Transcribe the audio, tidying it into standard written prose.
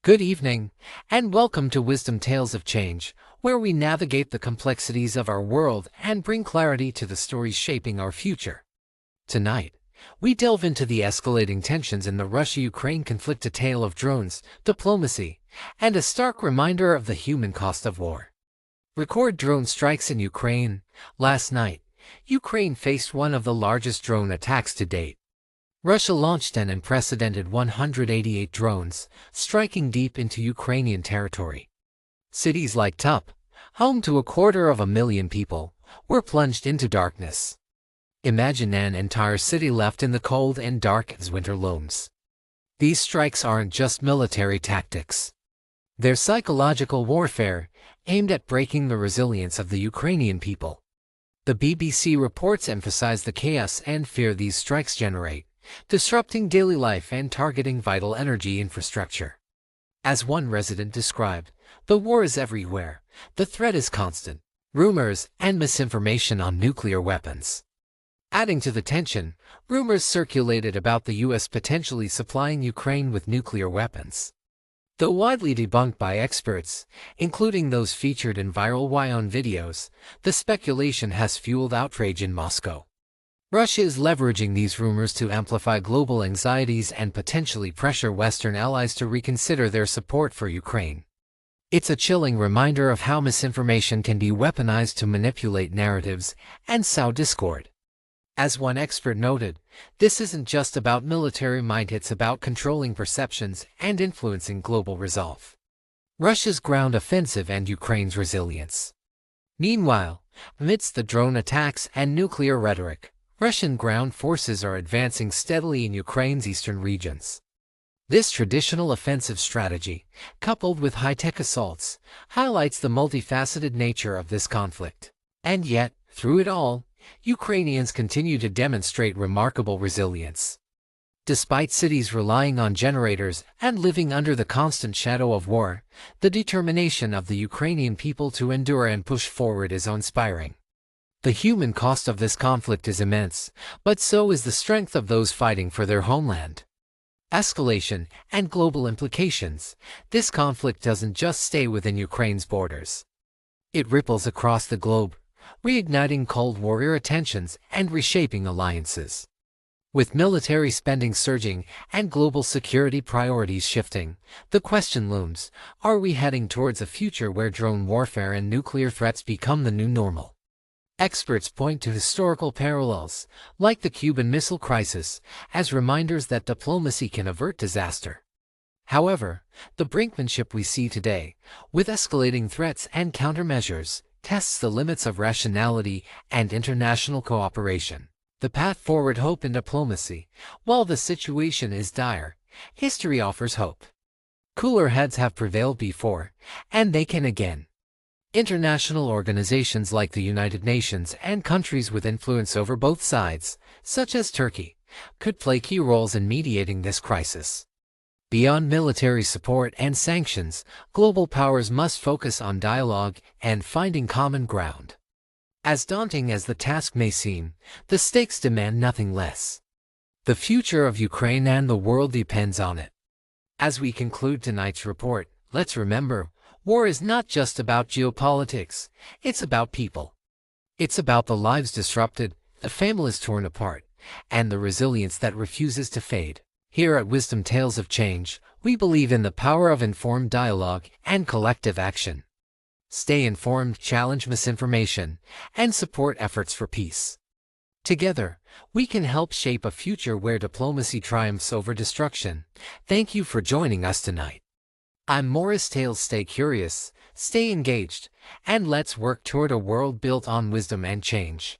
Good evening, and welcome to Wisdom Tales of Change, where we navigate the complexities of our world and bring clarity to the stories shaping our future. Tonight, we delve into the escalating tensions in the Russia-Ukraine conflict, a tale of drones, diplomacy, and a stark reminder of the human cost of war. Record drone strikes in Ukraine. Last night, Ukraine faced one of the largest drone attacks to date. Russia launched an unprecedented 188 drones, striking deep into Ukrainian territory. Cities like Tup, home to 250,000 people, were plunged into darkness. Imagine an entire city left in the cold and dark as winter looms. These strikes aren't just military tactics. They're psychological warfare, aimed at breaking the resilience of the Ukrainian people. The BBC reports emphasize the chaos and fear these strikes generate, disrupting daily life and targeting vital energy infrastructure. As one resident described, the war is everywhere, the threat is constant, rumors and misinformation on nuclear weapons. Adding to the tension, rumors circulated about the U.S. potentially supplying Ukraine with nuclear weapons. Though widely debunked by experts, including those featured in viral WION videos, the speculation has fueled outrage in Moscow. Russia is leveraging these rumors to amplify global anxieties and potentially pressure Western allies to reconsider their support for Ukraine. It's a chilling reminder of how misinformation can be weaponized to manipulate narratives and sow discord. As one expert noted, this isn't just about military might, it's about controlling perceptions and influencing global resolve. Russia's ground offensive and Ukraine's resilience. Meanwhile, amidst the drone attacks and nuclear rhetoric, Russian ground forces are advancing steadily in Ukraine's eastern regions. This traditional offensive strategy, coupled with high-tech assaults, highlights the multifaceted nature of this conflict. And yet, through it all, Ukrainians continue to demonstrate remarkable resilience. Despite cities relying on generators and living under the constant shadow of war, the determination of the Ukrainian people to endure and push forward is inspiring. The human cost of this conflict is immense, but so is the strength of those fighting for their homeland. Escalation and global implications. This conflict doesn't just stay within Ukraine's borders. It ripples across the globe, reigniting Cold War tensions and reshaping alliances. With military spending surging and global security priorities shifting, the question looms, are we heading towards a future where drone warfare and nuclear threats become the new normal? Experts point to historical parallels, like the Cuban Missile Crisis, as reminders that diplomacy can avert disaster. However, the brinkmanship we see today, with escalating threats and countermeasures, tests the limits of rationality and international cooperation. The path forward: hope in diplomacy. While the situation is dire, history offers hope. Cooler heads have prevailed before, and they can again. International organizations like the United Nations and countries with influence over both sides, such as Turkey, could play key roles in mediating this crisis. Beyond military support and sanctions, global powers must focus on dialogue and finding common ground. As daunting as the task may seem, the stakes demand nothing less. The future of Ukraine and the world depends on it. As we conclude tonight's report, let's remember, war is not just about geopolitics, it's about people. It's about the lives disrupted, the families torn apart, and the resilience that refuses to fade. Here at Wisdom Tales of Change, we believe in the power of informed dialogue and collective action. Stay informed, challenge misinformation, and support efforts for peace. Together, we can help shape a future where diplomacy triumphs over destruction. Thank you for joining us tonight. I'm Morris Tales. Stay curious, stay engaged, and let's work toward a world built on wisdom and change.